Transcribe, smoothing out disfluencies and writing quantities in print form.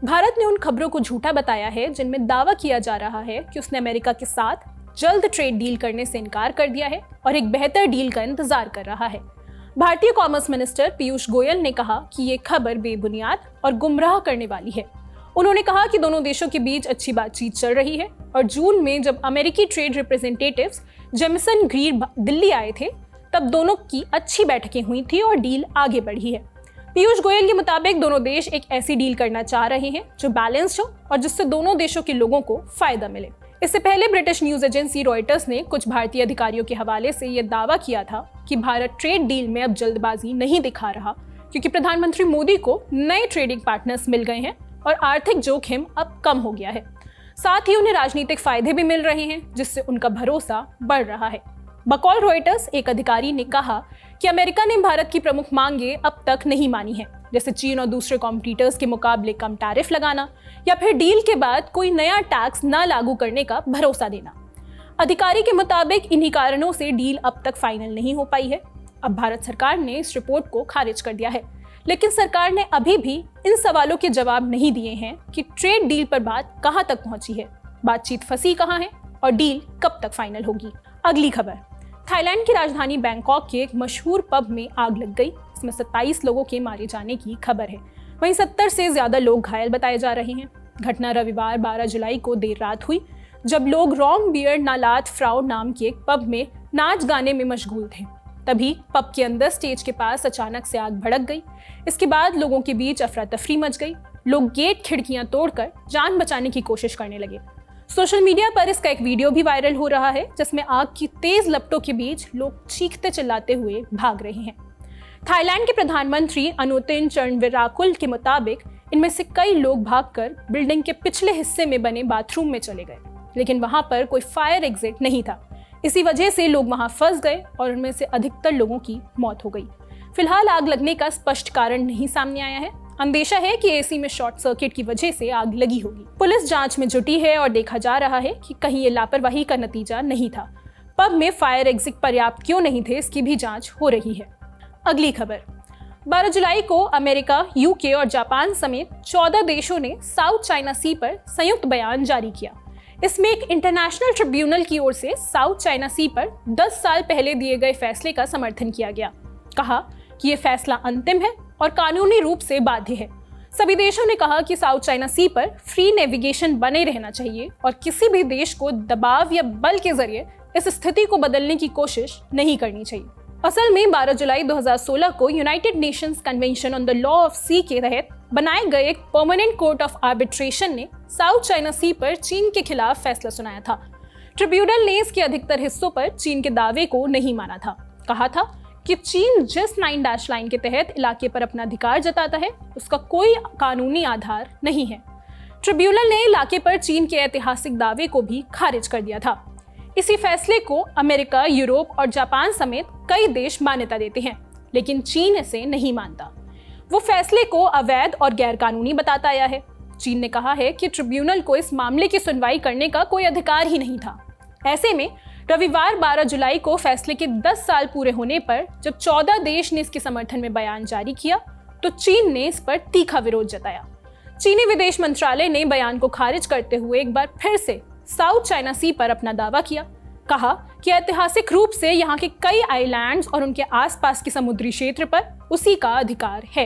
भारत ने उन खबरों को झूठा बताया है जिनमें दावा किया जा रहा है कि उसने अमेरिका के साथ जल्द ट्रेड डील करने से इनकार कर दिया है और एक बेहतर डील का इंतजार कर रहा है। भारतीय कॉमर्स मिनिस्टर पीयूष गोयल ने कहा कि ये खबर बेबुनियाद और गुमराह करने वाली है। उन्होंने कहा कि दोनों देशों के बीच अच्छी बातचीत चल रही है और जून में जब अमेरिकी trade representatives Jameson Greer Delhi आए थे तब दोनों की अच्छी बैठकें हुई थी और डील आगे बढ़ी है। पीयूष गोयल के मुताबिक दोनों देश एक ऐसी डील करना चाह रहे हैं जो बैलेंस्ड हो और जिससे दोनों देशों के लोगों को फायदा मिले। इससे पहले ब्रिटिश न्यूज एजेंसी रॉयटर्स ने कुछ भारतीय अधिकारियों के हवाले से यह दावा किया था कि भारत ट्रेड डील में अब जल्दबाजी नहीं दिखा रहा क्योंकि प्रधानमंत्री मोदी को नए ट्रेडिंग पार्टनर्स मिल गए हैं और आर्थिक जोखिम अब कम हो गया है। साथ ही उन्हें राजनीतिक फायदे भी मिल रहे हैं जिससे उनका भरोसा बढ़ रहा है। बकौल रॉयटर्स एक अधिकारी ने कहा कि अमेरिका ने भारत की प्रमुख मांगे अब तक नहीं मानी है, जैसे चीन और दूसरे कॉम्पिटिटर्स के मुकाबले कम टैरिफ लगाना या फिर डील के बाद कोई नया टैक्स न लागू करने का भरोसा देना। अधिकारी के मुताबिक इन्हीं कारणों से डील अब तक फाइनल नहीं हो पाई है। अब भारत सरकार ने इस रिपोर्ट को खारिज कर दिया है, लेकिन सरकार ने अभी भी इन सवालों के जवाब नहीं दिए हैं कि ट्रेड डील पर बात कहां तक पहुंची है, बातचीत फंसी कहां है और डील कब तक फाइनल होगी। अगली खबर, थाईलैंड की राजधानी बैंकॉक के एक मशहूर पब में आग लग गई। इसमें 27 लोगों के मारे जाने की खबर है। वहीं 70 से ज्यादा लोग घायल बताए जा रहे हैं। घटना रविवार 12 जुलाई को देर रात हुई जब लोग रॉन्ग बियर्ड नालात फ्राउ नाम के एक पब में नाच गाने में मशगूल थे। तभी पब के अंदर स्टेज के पास अचानक से आग भड़क गई। इसके बाद लोगों के बीच अफरा तफरी मच गई। लोग गेट खिड़कियां तोड़कर जान बचाने की कोशिश करने लगे। सोशल मीडिया पर इसका एक वीडियो भी वायरल हो रहा है जिसमें आग की तेज लपटों के बीच लोग चीखते चिल्लाते हुए भाग रहे हैं। थाईलैंड के प्रधानमंत्री अनुतिन चरणविराकुल के मुताबिक इनमें से कई लोग भागकर बिल्डिंग के पिछले हिस्से में बने बाथरूम में चले गए, लेकिन वहां पर कोई फायर एग्जिट नहीं था। इसी वजह से लोग वहां फंस गए और उनमें से अधिकतर लोगों की मौत हो गई। फिलहाल आग लगने का स्पष्ट कारण नहीं सामने आया है। अंदेशा है कि एसी में शॉर्ट सर्किट की वजह से आग लगी होगी। पुलिस जांच में जुटी है और देखा जा रहा है कि कहीं ये लापरवाही का नतीजा नहीं था। पब में फायर एग्जिट पर्याप्त क्यों नहीं थे, इसकी भी जांच हो रही है। अगली खबर, 12 जुलाई को अमेरिका, यूके और जापान समेत 14 देशों ने साउथ चाइना सी पर संयुक्त बयान जारी किया। इसमें एक इंटरनेशनल ट्रिब्यूनल की ओर से साउथ चाइना सी पर 10 साल पहले दिए गए फैसले का समर्थन किया गया। कहा कि ये फैसला अंतिम है और कानूनी रूप से बाध्य है। सभी देशों ने कहा कि साउथ चाइना सी पर फ्री नेविगेशन बने रहना चाहिए और किसी भी देश को दबाव या बल के जरिए इस स्थिति को बदलने की कोशिश नहीं करनी चाहिए। असल में 12 जुलाई 2016 को United Nations convention on the law of sea के तहत बनाए गए एक परमानेंट कोर्ट ऑफ आर्बिट्रेशन ने साउथ चाइना सी पर चीन के खिलाफ फैसला सुनाया था। ट्रिब्यूनल ने इसके अधिकतर हिस्सों पर चीन के दावे को नहीं माना था। कहा था कि चीन जिस 9 डैश लाइन के तहत इलाके पर अपना अधिकार जताता है उसका कोई कानूनी आधार नहीं है। ट्रिब्यूनल ने इलाके पर चीन के ऐतिहासिक दावे को भी खारिज कर दिया था। इसी फैसले को अमेरिका, यूरोप और जापान समेत कई देश मान्यता देते हैं, लेकिन चीन इसे नहीं मानता। वो फैसले को अवैध और गैरकानूनी बताता आया है। चीन ने कहा है कि ट्रिब्यूनल को इस मामले की सुनवाई करने का कोई अधिकार ही नहीं था। ऐसे में रविवार 12 जुलाई को फैसले के 10 साल पूरे होने पर जब 14 देश ने इसके समर्थन में बयान जारी किया तो चीन ने इस पर तीखा विरोध जताया। चीनी विदेश मंत्रालय ने बयान को खारिज करते हुए एक बार फिर से साउथ चाइना सी पर अपना दावा किया। कहा कि ऐतिहासिक रूप से यहाँ के कई आइलैंड्स और उनके आसपास के समुद्री क्षेत्र पर उसी का अधिकार है।